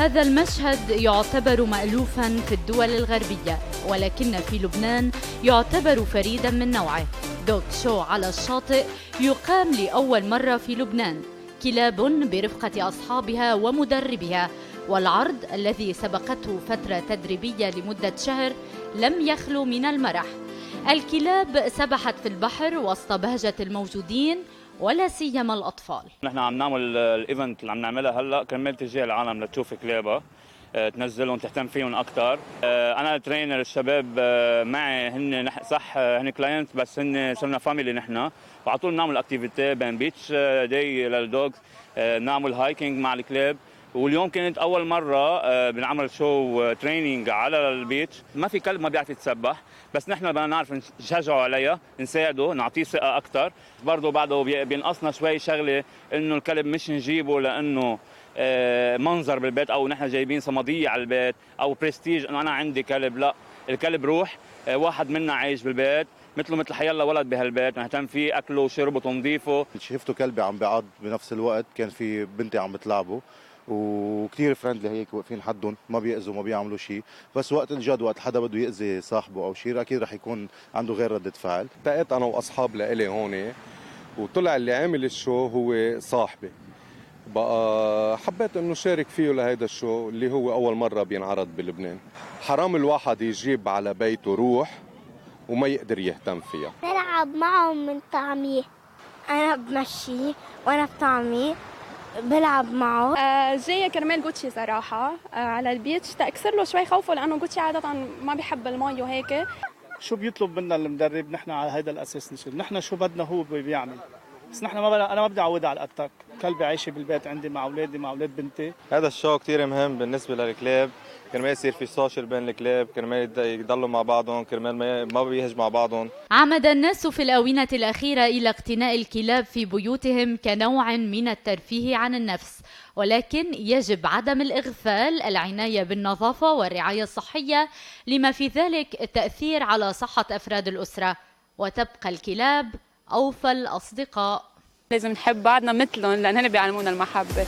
هذا المشهد يعتبر مألوفاً في الدول الغربية، ولكن في لبنان يعتبر فريداً من نوعه. دوغ شو على الشاطئ يقام لأول مرة في لبنان، كلاب برفقة أصحابها ومدربها، والعرض الذي سبقته فترة تدريبية لمدة شهر لم يخلو من المرح. الكلاب سبحت في البحر وسط بهجة الموجودين ولا سيما الأطفال. نحن عم نعمل الايفنت اللي عم نعملها هلا كرمال تجي العالم لتشوف كلابها، تنزلهم تهتم فيهم اكثر. انا الترينر، الشباب معي هن صح هن كلاينت بس هن صرنا فاميلي نحن، وعلى طول بنعمل اكتيفيتي بين بيتش داي للدوغز، نعمل هايكينج مع الكلاب. واليوم كانت اول مره بنعمل شو تريننج على البيتش. ما في كلب ما بيعرف يتسبح، بس نحن بدنا نعرف نشجعه عليها، نساعده، نعطيه ثقه اكثر. برضه بعده بينقصنا شوي شغله انه الكلب مش نجيبه لانه منظر بالبيت او نحن جايبين صمديه على البيت او برستيج انه انا عندي كلب. لا، الكلب روح، واحد منا عايش بالبيت مثله مثل حيالله ولد بهالبيت، نهتم فيه، اكله وشربه تنظيفه. شفته كلبي عم بيعض بنفس الوقت، كان في بنتي عم بتلعبه وكثير فريندلي هيك، واقفين حدهم، ما بيأذوا ما بيعملوا شيء. بس وقت الجد، وقت حدا بده يأذي صاحبه او شيء، اكيد رح يكون عنده غير ردة فعل. التقيت انا واصحاب لإلي هون، وطلع اللي عامل الشو هو صاحبي. بقى حبيت انه شارك فيه لهيدا الشو اللي هو اول مره بينعرض بلبنان. حرام الواحد يجيب على بيته روح وما يقدر يهتم فيها. بلعب معهم من طعميه، انا بمشيه وانا بطعميه بلعب معه. جايه كرمال جوتشي صراحه على البيتش تاكسر له شوي خوفه، لانه جوتشي عاده ما بيحب المي وهيك. شو بيطلب منا المدرب؟ نحن على هذا الاساس نشيل، نحن شو بدنا هو بيعمل. بس نحن انا ما بدي اعودها على الاتاك. كلبي عايشه بالبيت عندي مع اولادي، مع اولاد بنتي. هذا الشو كثير مهم بالنسبه للكلاب، كرمال يصير في سوشيال بين الكلاب، كرمال يضلوا مع بعضهم، كرمال ما بيهجموا مع بعضهم. عمد الناس في الآونة الأخيرة إلى اقتناء الكلاب في بيوتهم كنوع من الترفيه عن النفس، ولكن يجب عدم الإغفال، العناية بالنظافة والرعاية الصحية، لما في ذلك التأثير على صحة أفراد الأسرة، وتبقى الكلاب أوفى الأصدقاء. لازم نحب بعضنا مثلهم، لأن هن بيعلمونا المحبة.